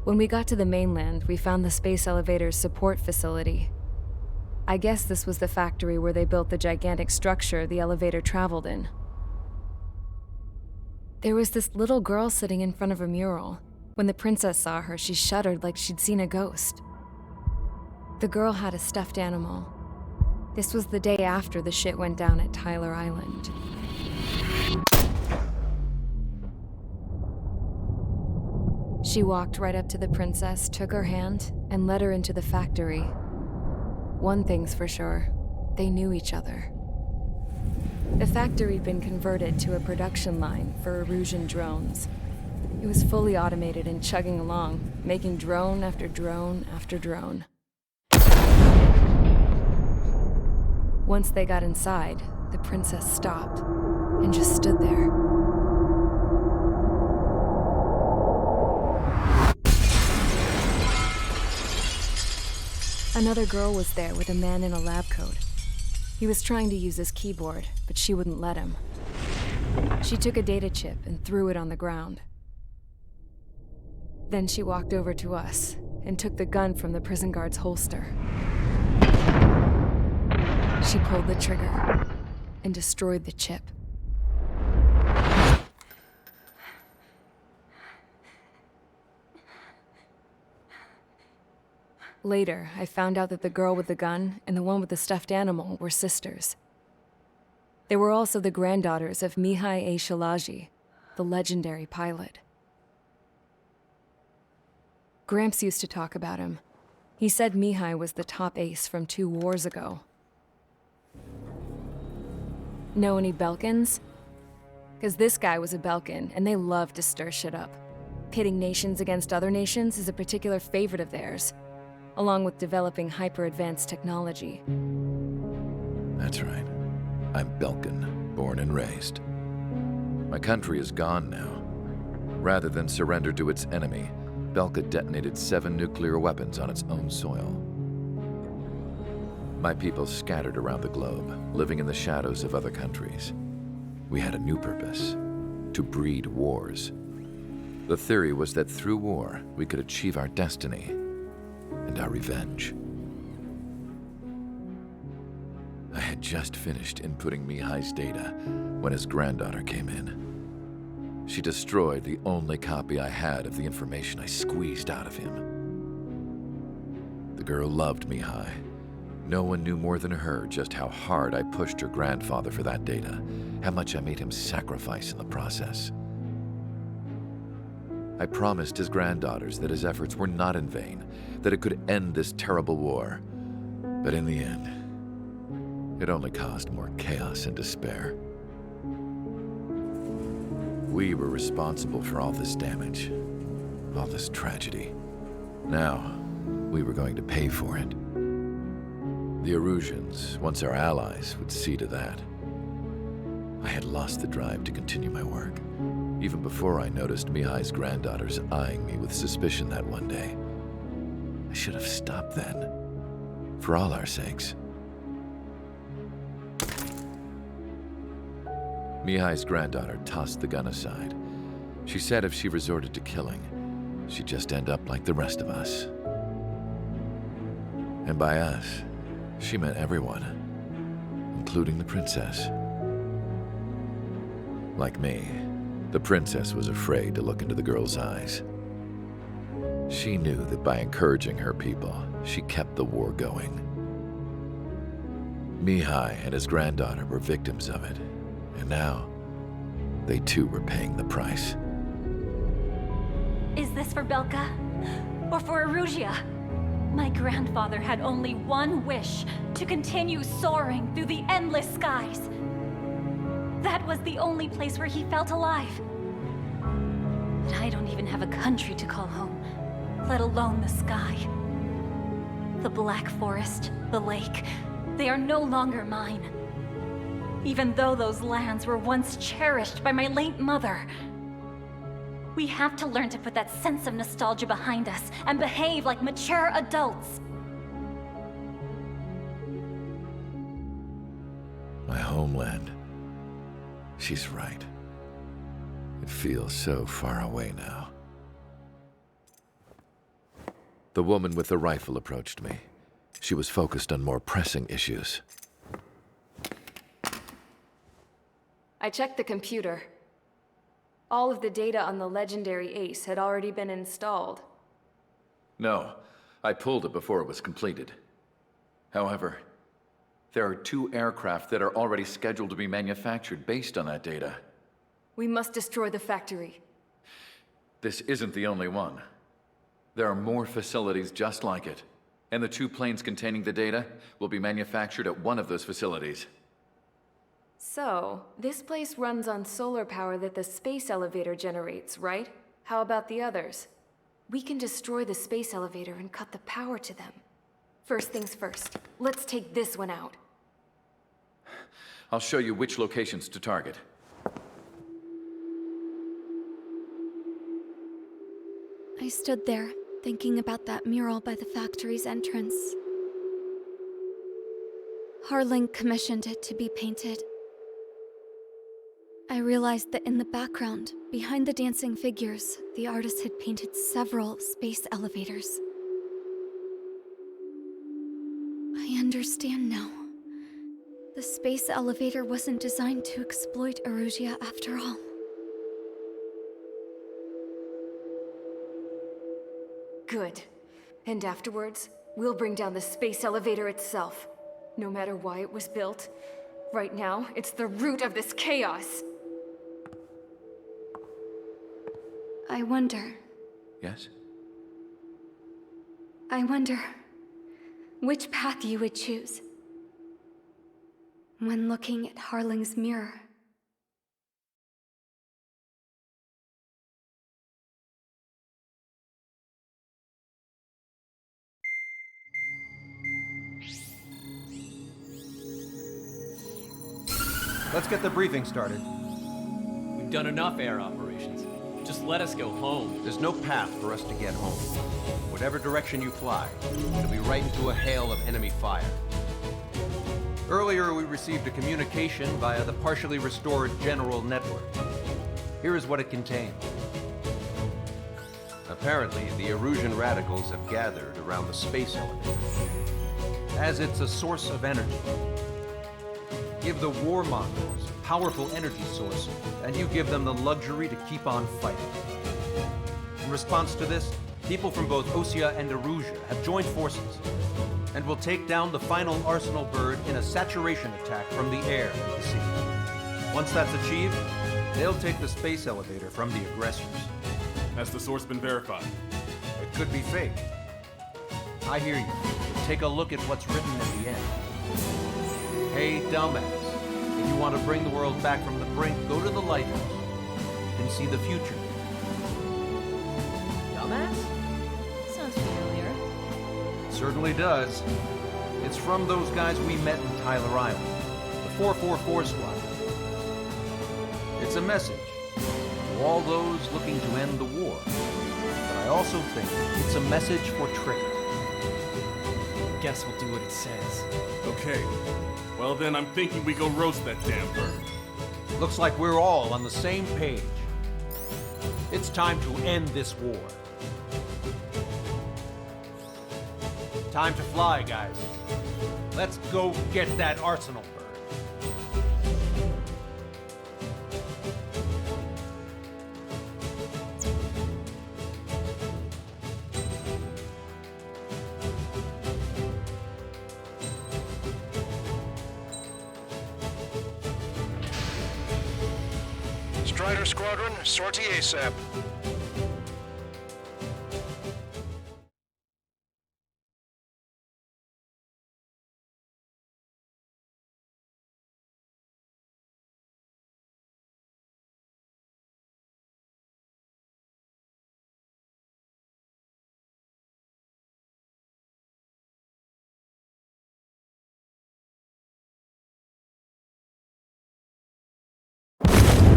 When we got to the mainland, we found the space elevator's support facility. I guess this was the factory where they built the gigantic structure the elevator traveled in. There was this little girl sitting in front of a mural. When the princess saw her, she shuddered like she'd seen a ghost. The girl had a stuffed animal. This was the day after the shit went down at Tyler Island. She walked right up to the princess, took her hand, and led her into the factory. One thing's for sure, they knew each other. The factory'd been converted to a production line for Erusian drones. It was fully automated and chugging along, making drone after drone after drone. Once they got inside, the princess stopped and just stood there. Another girl was there with a man in a lab coat. He was trying to use his keyboard, but she wouldn't let him. She took a data chip and threw it on the ground. Then she walked over to us and took the gun from the prison guard's holster. She pulled the trigger and destroyed the chip. Later, I found out that the girl with the gun and the one with the stuffed animal were sisters. They were also the granddaughters of Mihai A. Shalaji, the legendary pilot. Gramps used to talk about him. He said Mihai was the top ace from 2 wars ago. Know any Belkans? Because this guy was a Belkan, and they love to stir shit up. Pitting nations against other nations is a particular favorite of theirs, along with developing hyper-advanced technology. That's right. I'm Belkan, born and raised. My country is gone now. Rather than surrender to its enemy, Belka detonated 7 nuclear weapons on its own soil. My people scattered around the globe, living in the shadows of other countries. We had a new purpose: to breed wars. The theory was that through war, we could achieve our destiny and our revenge. I had just finished inputting Mihai's data when his granddaughter came in. She destroyed the only copy I had of the information I squeezed out of him. The girl loved Mihai. No one knew more than her just how hard I pushed her grandfather for that data, how much I made him sacrifice in the process. I promised his granddaughters that his efforts were not in vain, that it could end this terrible war. But in the end, it only caused more chaos and despair. We were responsible for all this damage, all this tragedy. Now, we were going to pay for it. The Erusians, once our allies, would see to that. I had lost the drive to continue my work, even before I noticed Mihai's granddaughters eyeing me with suspicion that one day. I should have stopped then, for all our sakes. Mihai's granddaughter tossed the gun aside. She said if she resorted to killing, she'd just end up like the rest of us. And by us, she meant everyone, including the princess. Like me, the princess was afraid to look into the girl's eyes. She knew that by encouraging her people, she kept the war going. Mihai and his granddaughter were victims of it, and now they too were paying the price. Is this for Belka? Or for Erusia? My grandfather had only one wish: to continue soaring through the endless skies. That was the only place where he felt alive. But I don't even have a country to call home, let alone the sky. The Black Forest, the lake, they are no longer mine. Even though those lands were once cherished by my late mother. We have to learn to put that sense of nostalgia behind us and behave like mature adults. My homeland. She's right. It feels so far away now. The woman with the rifle approached me. She was focused on more pressing issues. I checked the computer. All of the data on the legendary ace had already been installed. No, I pulled it before it was completed. However, there are 2 aircraft that are already scheduled to be manufactured based on that data. We must destroy the factory. This isn't the only one. There are more facilities just like it, and the 2 planes containing the data will be manufactured at one of those facilities. So, this place runs on solar power that the space elevator generates, right? How about the others? We can destroy the space elevator and cut the power to them. First things first, let's take this one out. I'll show you which locations to target. I stood there, thinking about that mural by the factory's entrance. Harling commissioned it to be painted. I realized that in the background, behind the dancing figures, the artist had painted several space elevators. I understand now. The space elevator wasn't designed to exploit Erusia after all. Good. And afterwards, we'll bring down the space elevator itself. No matter why it was built, right now, it's the root of this chaos. I wonder Yes? which path you would choose when looking at Harling's mirror. Let's get the briefing started. We've done enough air operations. Just let us go home. There's no path for us to get home. Whatever direction you fly, it'll be right into a hail of enemy fire. Earlier, we received a communication via the partially restored general network. Here is what it contained. Apparently, the Erusian radicals have gathered around the space elevator, as it's a source of energy. Give the warmongers a powerful energy source, and you give them the luxury to keep on fighting. In response to this, people from both Osea and Erusia have joined forces, and will take down the final Arsenal bird in a saturation attack from the air to the sea. Once that's achieved, they'll take the space elevator from the aggressors. Has the source been verified? It could be fake. I hear you. Take a look at what's written at the end. Hey, dumbass. If you want to bring the world back from the brink, go to the Lighthouse. You can see the future. Dumbass? Sounds familiar. Certainly does. It's from those guys we met in Tyler Island, the 444 squad. It's a message to all those looking to end the war. But I also think it's a message for Trigger. Guess we'll do what it says. Okay. Well then, I'm thinking we go roast that damn bird. Looks like we're all on the same page. It's time to end this war. Time to fly, guys. Let's go get that Arsenal bird. Strider Squadron, sortie ASAP.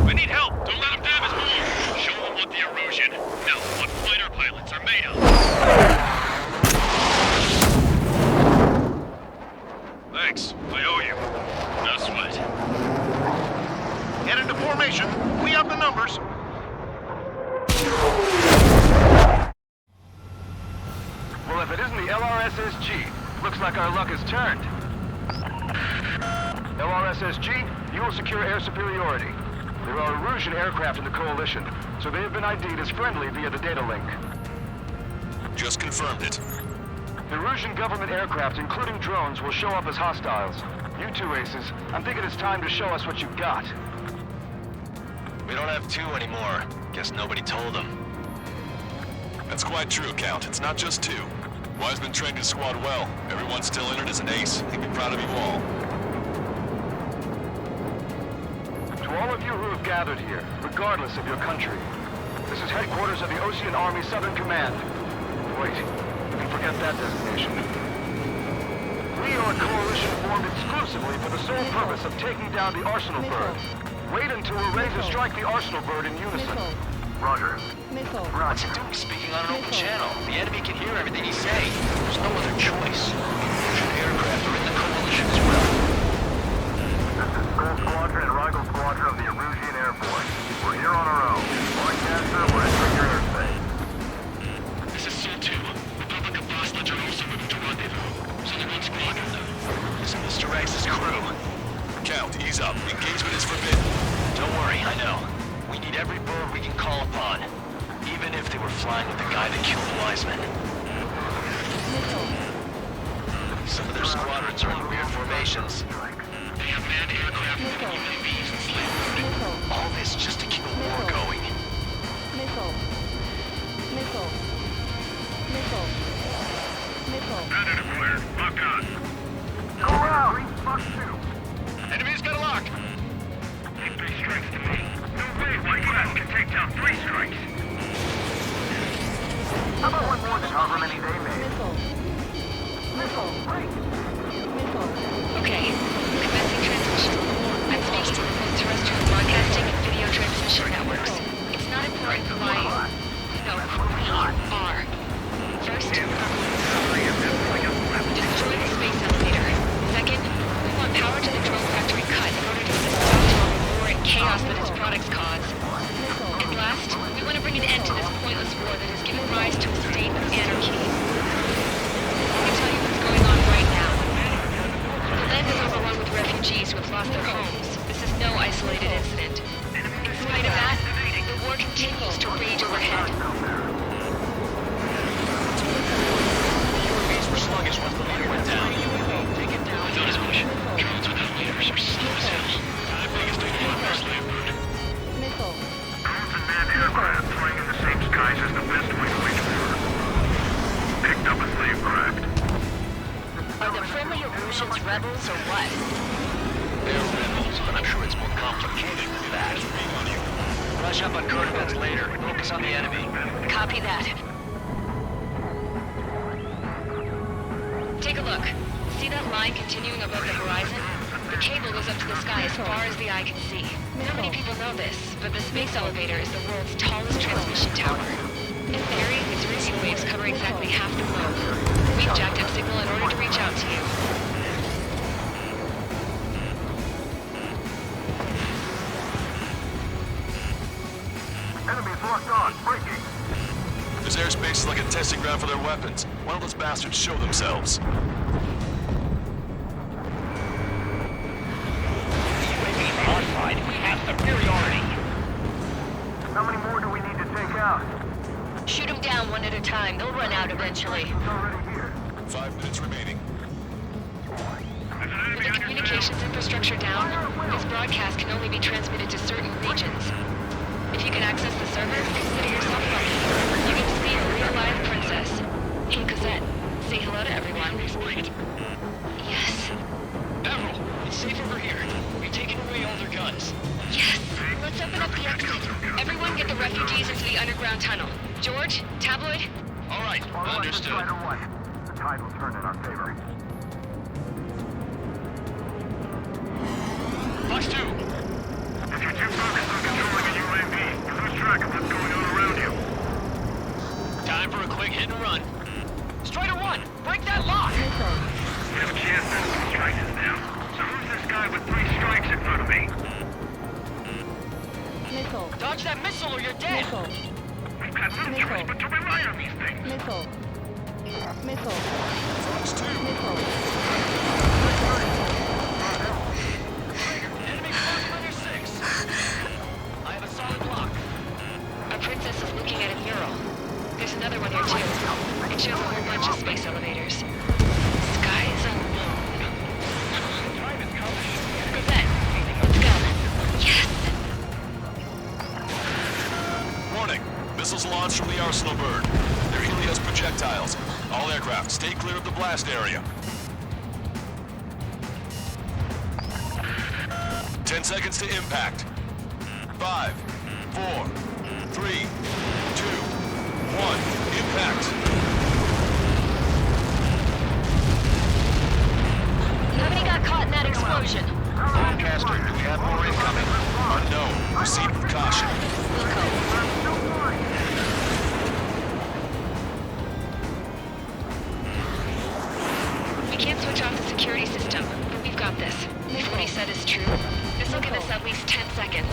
I need help! Don't let them damage more! Show them what the Erusian, no, what fighter pilots are made of! Thanks, I owe you. No sweat. Get into formation. We have the numbers. LRSSG. Looks like our luck has turned. LRSSG, you will secure air superiority. There are Erusian aircraft in the Coalition, so they have been ID'd as friendly via the data link. Just confirmed it. The Erusian government aircraft, including drones, will show up as hostiles. You two aces, I'm thinking it's time to show us what you've got. We don't have two anymore. Guess nobody told them. That's quite true, Count. It's not just two. Wiseman trained his squad well. Everyone still in it as an ace. He'd be proud of you all. To all of you who have gathered here, regardless of your country, this is headquarters of the Ocean Army Southern Command. Wait, you can forget that designation. We are a coalition formed exclusively for the sole purpose of taking down the Arsenal Bird. Wait until we're ready to strike the Arsenal Bird in unison. Roger. What's it doing speaking on an open channel? The enemy can hear everything he's saying. There's no other choice. Russian aircraft are in the coalition as well. This is Skull Squadron and Rigel Squadron of the Erusian Air Force. We're here on our own. Broadcaster, we're entering your airspace. This is Sol 2. Republic of Bosnia are also moving to rendezvous. So they're one squadron, though. This is Mr. X's crew. Count, ease up. Engagement is forbidden. Don't worry, I know. We need every bird we can call upon. Even if they were flying with the guy that killed Wiseman. Some of their squadrons are in weird formations. They have manned aircraft with UAVs and slave. All this just to keep a war going. Predator fire. Lock on. Go out! Fuck you! Enemy's got a lock. Take 3 strikes to me. No way, Lighthouse can take down 3 strikes. How about one more than however many they made? Okay, commencing transmission. I'm speaking to the terrestrial broadcasting and video transmission networks. It's not important why... No, we are. First, destroy the space elevator. Second, we want power to the drone factory cut in order to put a stop to all the war and chaos that its products cause. And last, we want to bring an end to this pointless war that has given rise to a state of anarchy. Let me tell you what's going on right now. The land is overrun with refugees who have lost their homes. This is no isolated incident. In spite of that, the war continues to rage overhead. UAVs were sluggish once the leader went down. Take it down. Not as much. Drones without leaders are slow as hell. The biggest thing in our slave bird. Drones and manned aircraft flying in the same skies is the best way to reach war. Picked up a slave craft. Are the friendly Erusians rebels or what? They're rebels, but I'm sure it's more complicated than that. Rush up on current events later. Focus on the enemy. Copy that. Take a look. See that line continuing above the horizon? The cable goes up to the sky as far as the eye can see. Not many people know this, but the space elevator is the world's tallest transmission tower. In theory, its radio waves cover exactly half the globe. We've jacked up signal in order to reach out to you. Enemies locked on. Breaking. This airspace is like a testing ground for their weapons. Why don't those bastards show themselves? UAVs modified. We have superiority. How many more do we need to take out? Shoot them down one at a time. They'll run out eventually. It's already here. 5 minutes remaining. With the communications infrastructure down, this broadcast can only be transmitted to certain regions. If you can access the server, consider yourself lucky. You get to see a real-life princess. Hey, Cosette, say hello to everyone. Yes. Admiral, it's safe over here. We've taken away all their guns. Yes. Let's open up the exit. Everyone get the refugees into the underground tunnel. George, Tabloid? All right, understood. Strider 1. The tide will turn in our favor. Fox 2. If you're too focused on controlling a UAV, you lose track of what's going on around you. Time for a quick hit and run. Strider 1, break that lock! We have a chance at some strikes now. So who's this guy with 3 strikes in front of me? Dodge that missile or you're dead! We've got no choice but to rely on these things. Fox 2. Enemy closing on your 6. I have a solid block. Our princess is looking at a mural. There's another one here too. It shows a whole bunch of space elevators. Skies unknown. Go then. Let's go. Yes! Warning. Missiles launched from the Arsenal bird. They're Helios projectiles. All aircraft, stay clear of the blast area. 10 seconds to impact. 5, 4, 3, 2, 1. Impact. How many got caught in that explosion? Broadcaster, do we have more incoming? Unknown. Proceed with caution. We can't switch off the security system, but we've got this. If what he said is true, this will give us at least 10 seconds.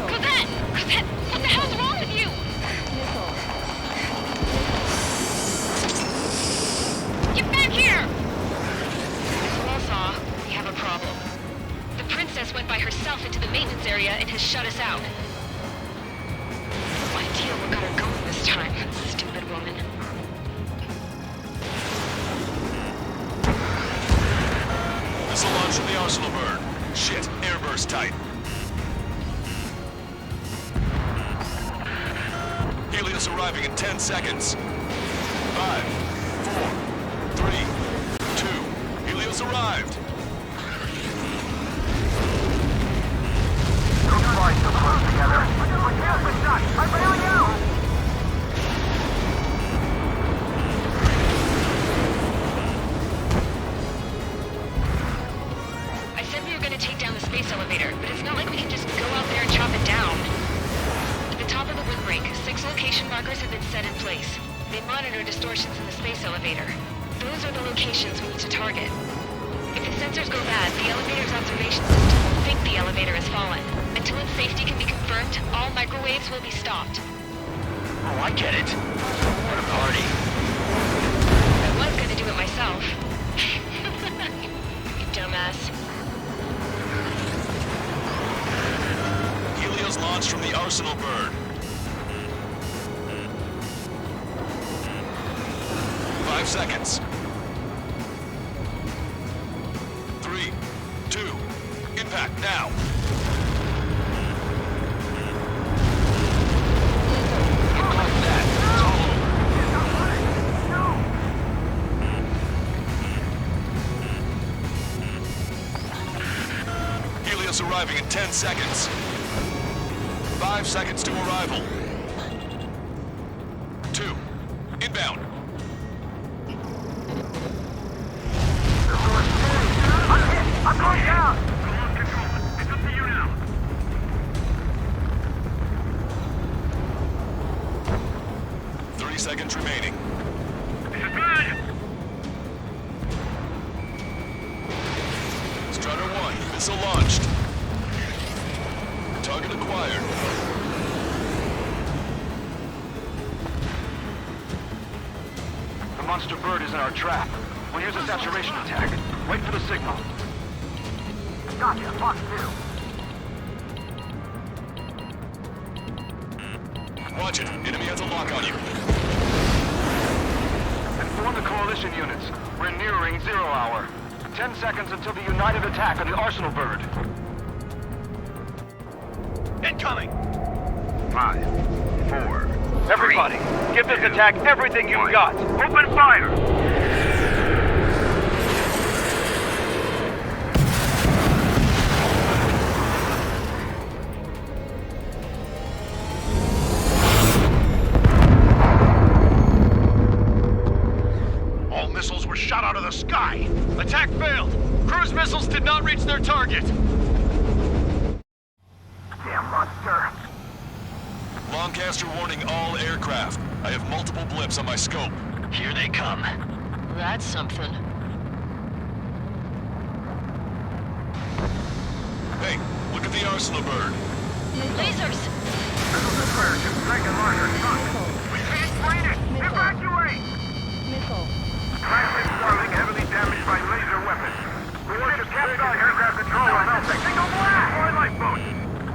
Cosette! Cosette! What the hell's wrong with you? Get back here! Saw, we have a problem. The princess went by herself into the maintenance area and has shut us out. No idea what got her going this time. Stupid woman. Missile launch from the Arsenal bird. Shit, airburst tight. Helios arriving in 10 seconds. 5, 4, 3, 2. Helios arrived. Don't fly so close together. I'm bailing out! I said we were gonna take down the space elevator, but it's not like we can just go out there and chop it down. At the top of the windbreak, 6 location markers have been set in place. They monitor distortions in the space elevator. Those are the locations we need to target. If the sensors go bad, the elevator's observation system will think the elevator has fallen. Until its safety can be confirmed, all microwaves will be stopped. Oh, I get it. What a party. I was gonna do it myself. You dumbass. Helios launched from the Arsenal bird. 5 seconds. 3, 2, impact now. Like that. It's all over. Helios arriving in 10 seconds. 5 seconds to arrival. 2, inbound. I'm going down! It's up to you now. 30 seconds remaining. This is good! Strutter 1, missile launched. Target acquired. The monster bird is in our trap. We'll use a saturation attack. Wait for the signal. Gotcha, Fox 2. Watch it. Enemy has a lock on you. Inform the coalition units. We're nearing 0 hour. 10 seconds until the united attack on the Arsenal bird. Incoming! 5, 4. Everybody, give this attack everything you've got. Open fire! All missiles were shot out of the sky. Attack failed. Cruise missiles did not reach their target. Damn monster. Lancaster warning all aircraft. I have multiple blips on my scope. Here they come. That's something. Hey, look at the Arsenal bird. Lasers! We can't find it! Evacuate!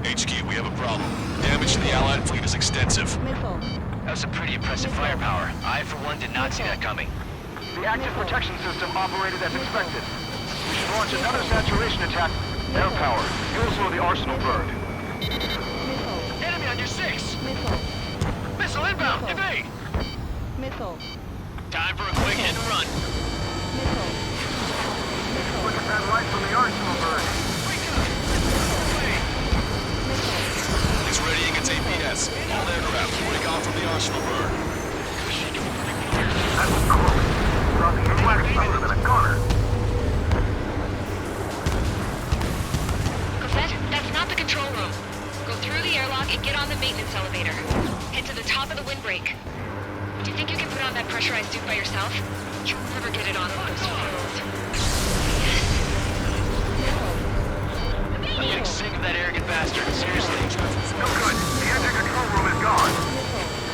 HQ, we have a problem. Damage to the Allied fleet is extensive. That's some pretty impressive firepower. I, for one, did not see that coming. The active protection system operated as expected. We should launch another saturation attack. Air power. You'll slow the arsenal burn. Enemy on your 6! Missile inbound! Evade! Time for a quick hit and run. Look at that light from the arsenal burn. It's readying its APS. All aircraft break off from the arsenal burn. That was close. Thought the impact would have been a goner. Cosette, that's not the control room. Go through the airlock and get on the maintenance elevator. Head to the top of the windbreak. Do you think you can put on that pressurized suit by yourself? You'll never get it on with those fuels. I'm getting sick of that arrogant bastard. Seriously. No good. The engine control room is gone.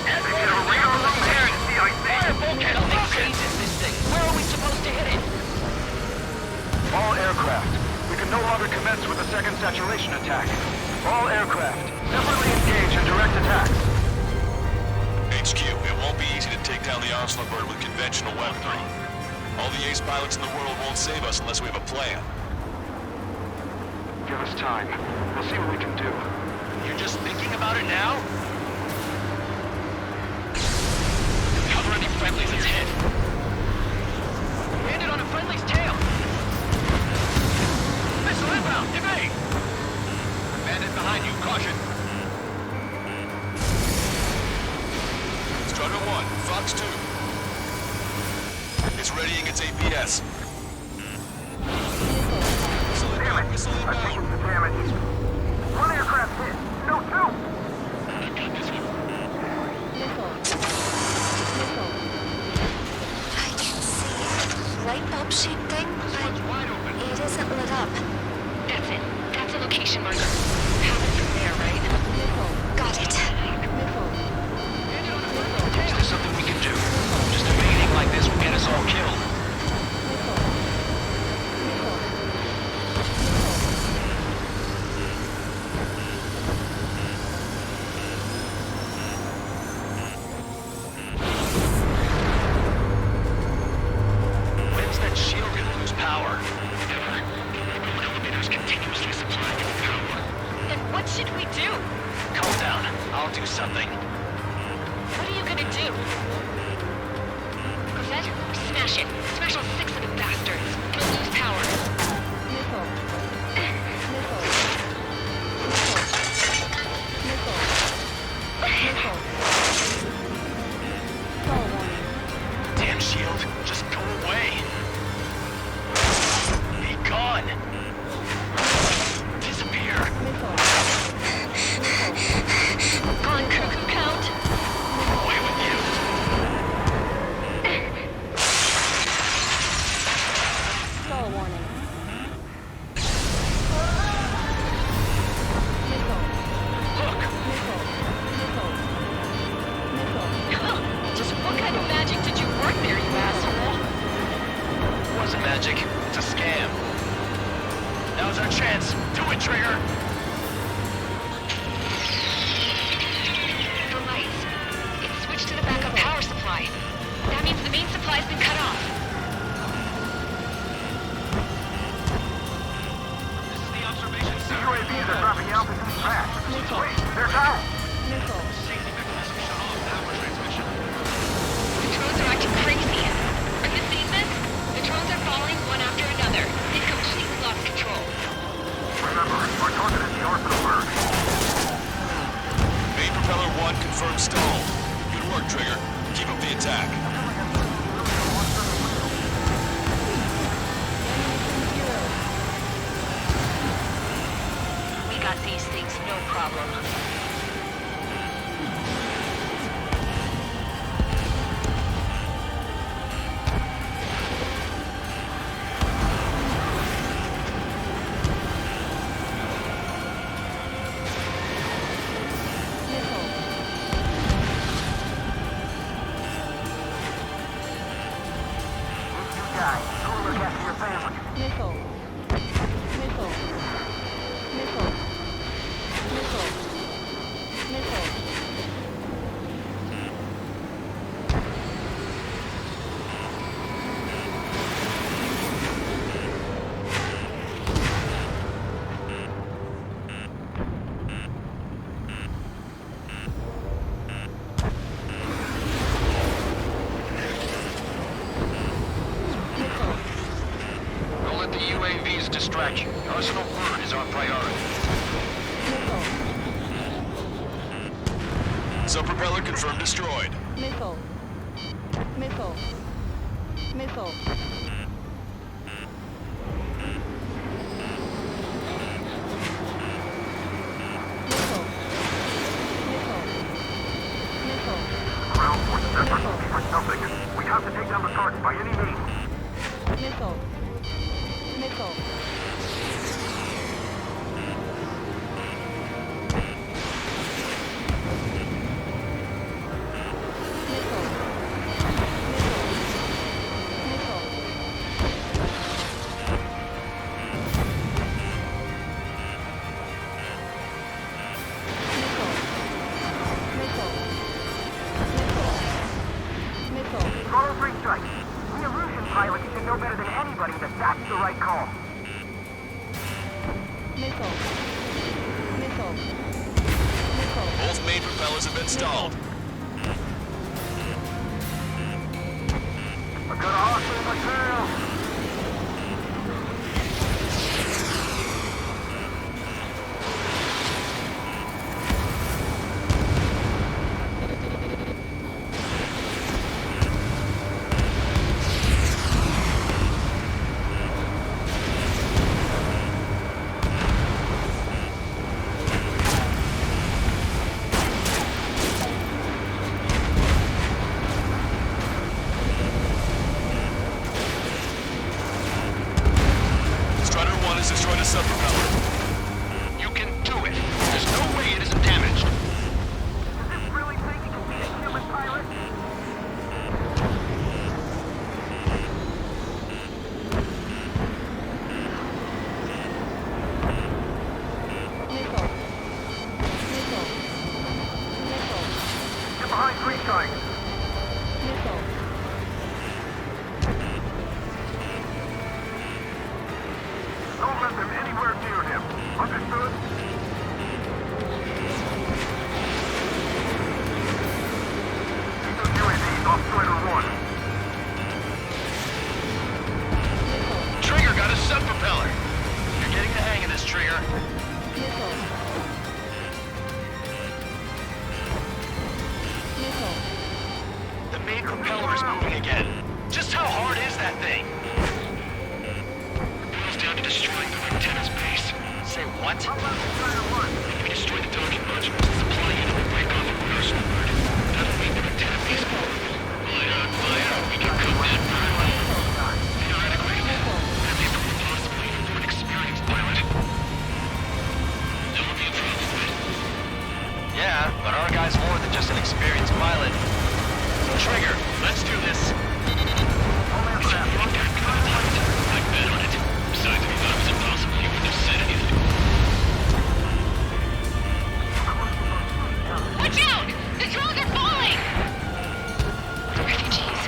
They should have radar room here at CIC. Bulkhead, how crazy is this thing? Where are we supposed to hit it? All aircraft. We can no longer commence with the second saturation attack. All aircraft. Separately engage in direct attacks. HQ, it won't be easy to take down the arsenal burn with conventional weaponry. All the ace pilots in the world won't save us unless we have a plan. Give us time. We'll see what we can do. You're just thinking about it now? Cover any friendlies, it's hit. Landed on a friendly's tail. Missile inbound, evade! Bandit behind you, caution. Strutter 1, Fox 2. It's readying its APS. Damn it! I've taken the damage. One aircraft hit. No, two! I can see a light bulb shaped thing, but it isn't lit up. That's it. That's a location marker. Have it from there, right? Got it. Is there something we can do? Just evading like this will get us all killed. When's that shield gonna lose power? Elevators continuously supplying its power. Then what should we do? Calm down. I'll do something. What are you gonna do? Cosette, smash it. Smash all 6 of the bastards. It'll lose power. Damn shield, just go away. Be gone. Disappear. Gone cuckoo count. Away with you. Look. Just what kind of magic did you work there, you asshole? It wasn't magic. It's a scam. Now's our chance. Do it, Trigger. The lights. It's switched to the backup power supply. That means the main supply's been cut off. This is the observation center. UAVs are dropping altitude fast. Wait, they're down. Safety mechanism shut off. Power transmission. The drones are acting crazy. Are you seeing this? The drones are falling one after another. They've completely lost control. Remember, we're targeting the arsenal burn. Main propeller 1 confirmed stall. Good work, Trigger. Keep up the attack. We got these things, no problem. Personal burn is our priority. Sub-propeller confirmed destroyed. Missile. Missile. Missile. Ground force efforts will be for nothing. We have to take down the target by any means. Missile. Missile. Follow three strikes. The illusion pilot should know better than anybody that that's the right call. Missile. Missile. Missile. Both main propellers have been stalled. A good hostile material. Destroyed a sub-propeller. You can do it. There's no way it isn't damaged. Does this really think he can be a human pilot? Missile. Missile. Missile. Get behind three strikes. Missile. Don't let them anywhere near him. Understood? UAV off Strider 1. Trigger got a sub-propeller. You're getting the hang of this, Trigger. Missile. Missile. The main propeller is moving again. Just how hard is that thing? Boils down to destroying the antenna's base. Say what? How about Strider 1? If we destroy the docking modules, the supply unit will break off a personal bird. That'll make the antenna base vulnerable. Fire! We can cook that bird. Theoretically, that'd be proof possibly for an experienced pilot. That would be a problem. Yeah, but our guy's more than just an experienced pilot. Trigger, let's do this. Is that your dad pilot? I bet on it. Besides, if he thought it was impossible, he wouldn't have said anything. Watch out! The drones are falling! Refugees.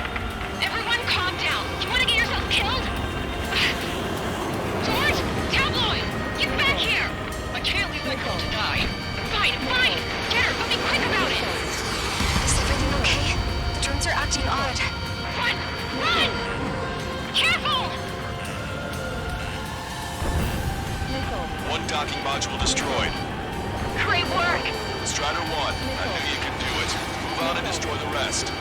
Everyone calm down. You want to get yourself killed? George! Tabloid! Get back here! I can't leave my girl to die. Fine, fine! Get her, but be quick about it! Is everything okay? The drones are acting odd. Run! Run! Careful! One docking module destroyed. Great work! Strider 1, I knew you could do it. Move out and destroy the rest.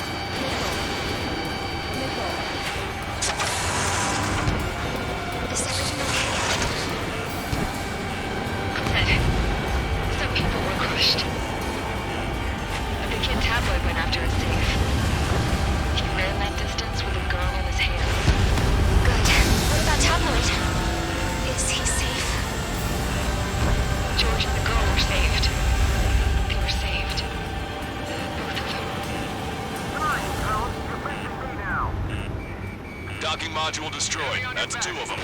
Is everything okay? Good. Some people were crushed. But the kid Tabloid went after it safe. He ran that distance with a girl in his hands. Good. What about Tabloid? Is he safe? George and the girl were saved. They were saved. Both of them. Nice, fellas. You're facing me now. Docking module destroyed. That's 2 of them.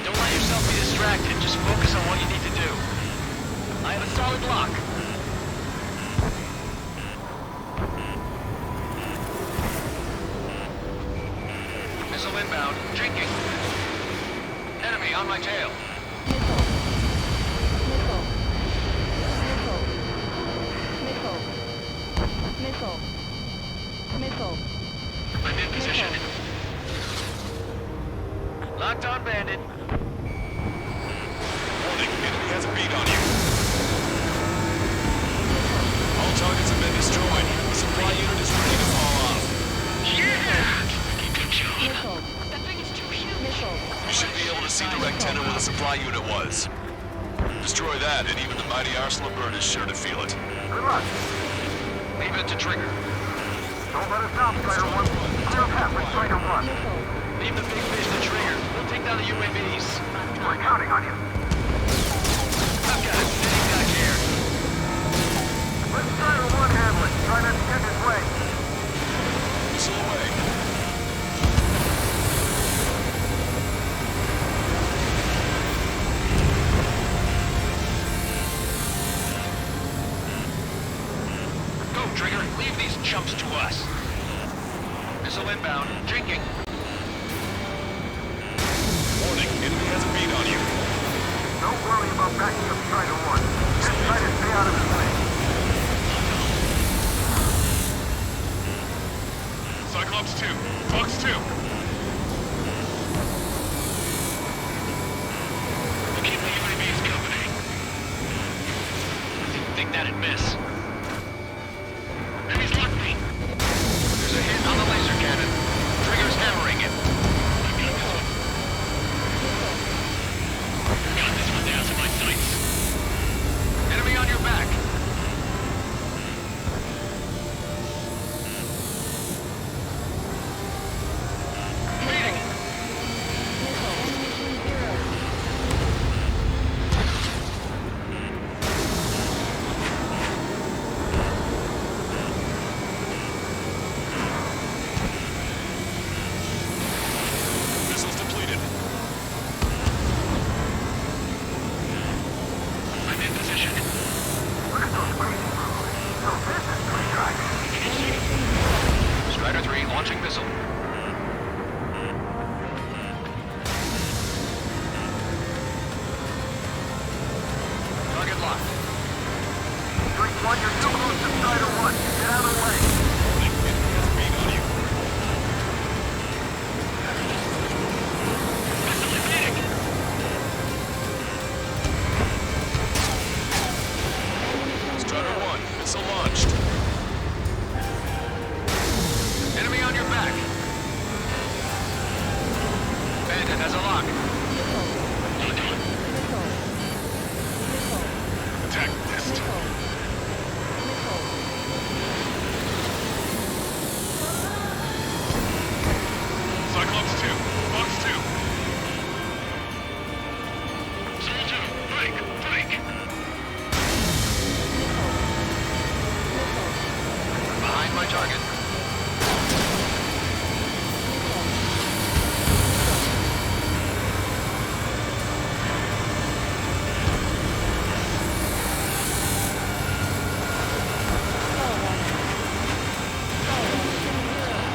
Don't let yourself be distracted. Just focus on what you need to do. I have a solid lock. Missile inbound. Drinking. Enemy on my tail. Missile. Missile. I'm in position. Locked on bandit. supply unit was. Destroy that, and even the mighty arsenal bird is sure to feel it. Good luck. Leave it to Trigger. Don't let us down, Strider 1. Clear a path for Strider 1. Leave the big fish to Trigger. We'll take down the UAVs. We're counting on you. I've got it. Sitting back here. Let Strider 1 handle it. Try not to get in his way. Missile away. Go, Trigger. Leave these chumps to us. Missile inbound. Jinking. Warning, enemy has a beat on you. Don't worry about backing up Strider 1. Just try to stay out of his way. Cyclops 2. Fox 2. We'll keep the UAVs company. Think that'd miss. Enemy's locked me. There's a hit on the laser cannon. Trigger's hammering it. Got this one down to my sights. Enemy on your back. Meeting. Missiles depleted. I'm in position. Look at those crazy moves. So this is 3-track. Strider 3 launching missile. Target locked. Drake 1, you're too close to Strider 1. Get out of the way. Enemy has a beat on you. Strider 1, missile launched. Enemy on your back. Bandit has a lock. Attack missed. Cyclops 2, Fox 2. Soul 2, break, break. Behind my target.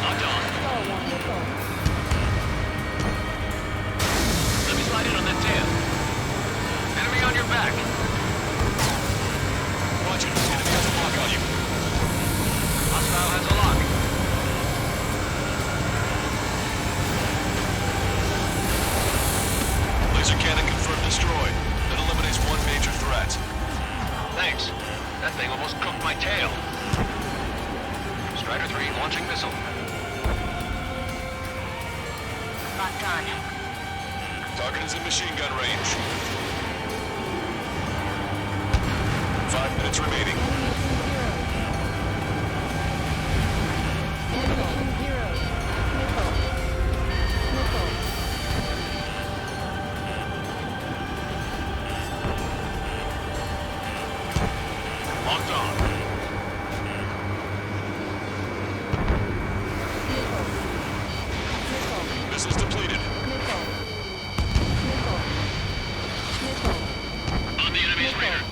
Knocked off. Let me slide in on that tail. Enemy on your back. Watch it, enemy has a lock on you. Hostile has a lock. Laser cannon confirmed destroyed. That eliminates one major threat. Thanks. That thing almost cooked my tail. Strider 3 launching missile. Locked on. Target is in machine gun range. 5 minutes remaining. Locked on. Missiles depleted. On the enemy's radar.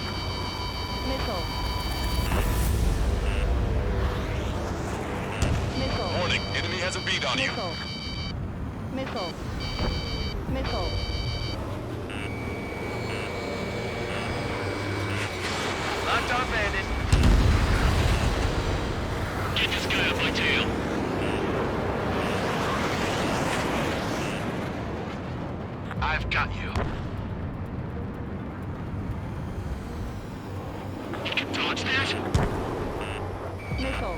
Warning, enemy has a beat on you. Missile. Missile. Locked on, Bandit. Get this guy off my tail. I've got you. You can dodge that? Missile.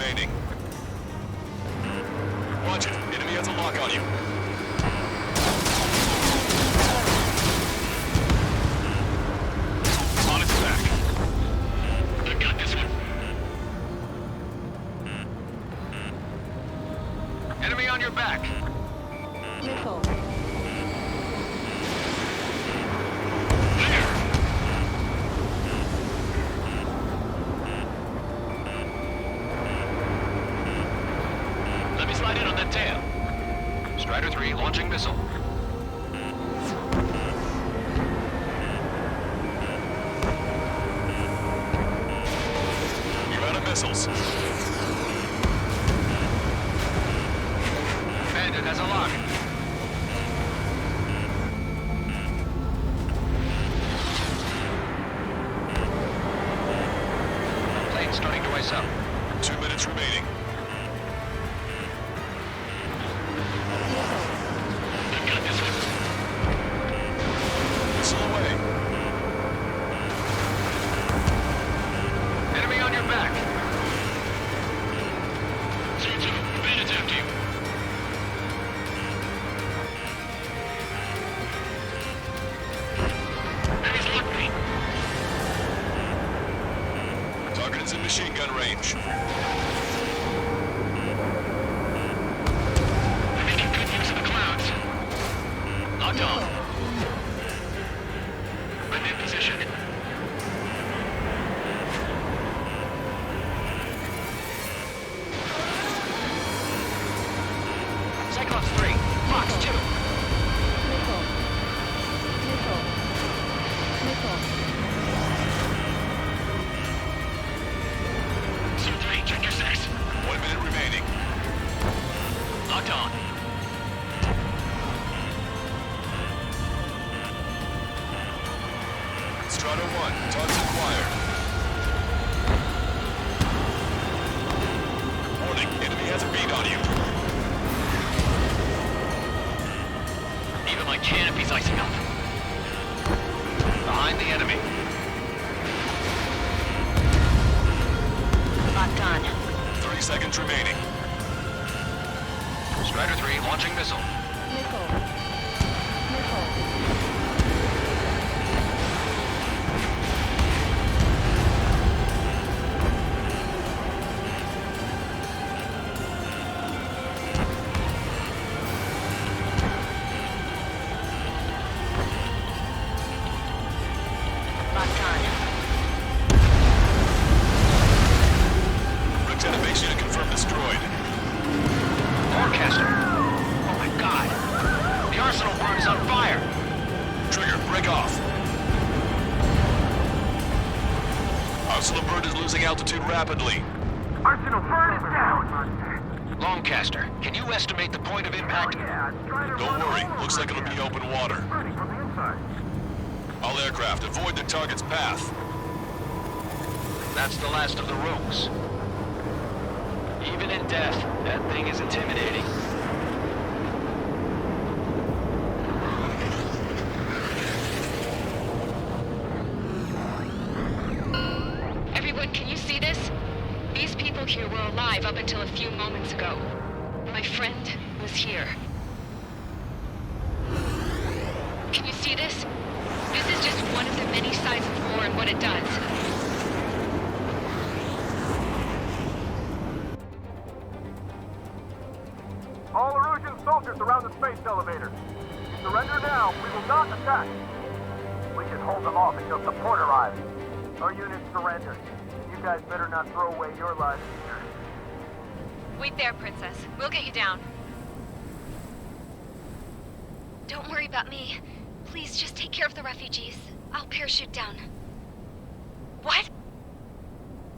remaining. Watch it. Enemy has a lock on you. On its back. I got this one. Enemy on your back. Missile. Let me slide in on that tail. Strider 3 launching missile. You're out of missiles. Bandit has a lock. Plane starting to ice up. 2 minutes remaining. I got this one. Missile away. Enemy on your back. 2-2. Bandits after you. Enemies locked me. Target is in machine gun range. I'm making good use of the clouds. Locked on. I'm in position. Cyclops 3. Fox 2. Missile. Missile. Missile. Suit 3, check your 6. 1 minute remaining. Locked on. Strata 1, targets acquired. Warning, enemy has a beat on you. Even my canopy's icing up. Behind the enemy. Locked on. 3 seconds remaining. Strider 3 launching missile. Missile. Missile. Locked on. Lieutenant makes you to confirm destroyed. Forecaster. Oh my god. The arsenal bird is on fire. Trigger, break off. Arsenal bird is losing altitude rapidly. Arsenal bird is down! Longcaster, can you estimate the point of impact? Don't worry, looks like it'll be open water. Burning from the inside. All aircraft, avoid the target's path. That's the last of the rogues. Even in death, that thing is intimidating. Everyone, can you see this? These people here were alive up until a few moments ago. My friend was here. Can you see this? This is just one of the many sides of war and what it does. All Erusian soldiers around the space elevator. Surrender now. We will not attack. We can hold them off until support arrives. Our units surrender. You guys better not throw away your lives either. Wait there, Princess. We'll get you down. Don't worry about me. Please, just take care of the refugees. I'll parachute down. What?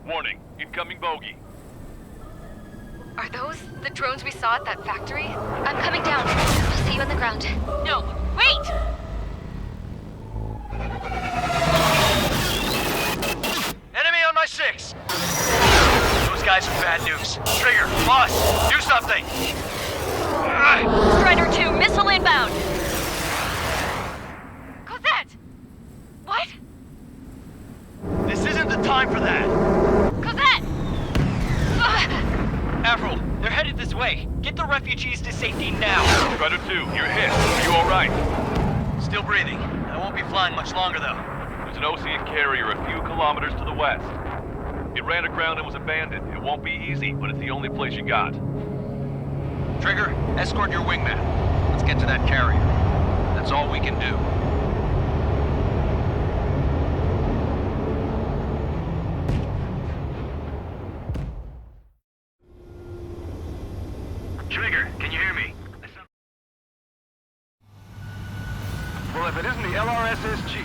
Warning, incoming bogey. Are those the drones we saw at that factory? I'm coming down. I'll see you on the ground. No, wait! Enemy on my 6! Those guys are bad news. Trigger, boss, do something! Strider 2, missile inbound! Cosette! What? This isn't the time for that! Cosette! Avril, they're headed this way. Get the refugees to safety now. Strider 2, you're hit. Are you alright? Still breathing. I won't be flying much longer, though. There's an Ocean carrier a few kilometers to the west. It ran aground and was abandoned. It won't be easy, but it's the only place you got. Trigger, escort your wingman. Let's get to that carrier. That's all we can do. Trigger, can you hear me? Well, if it isn't the LRSSG,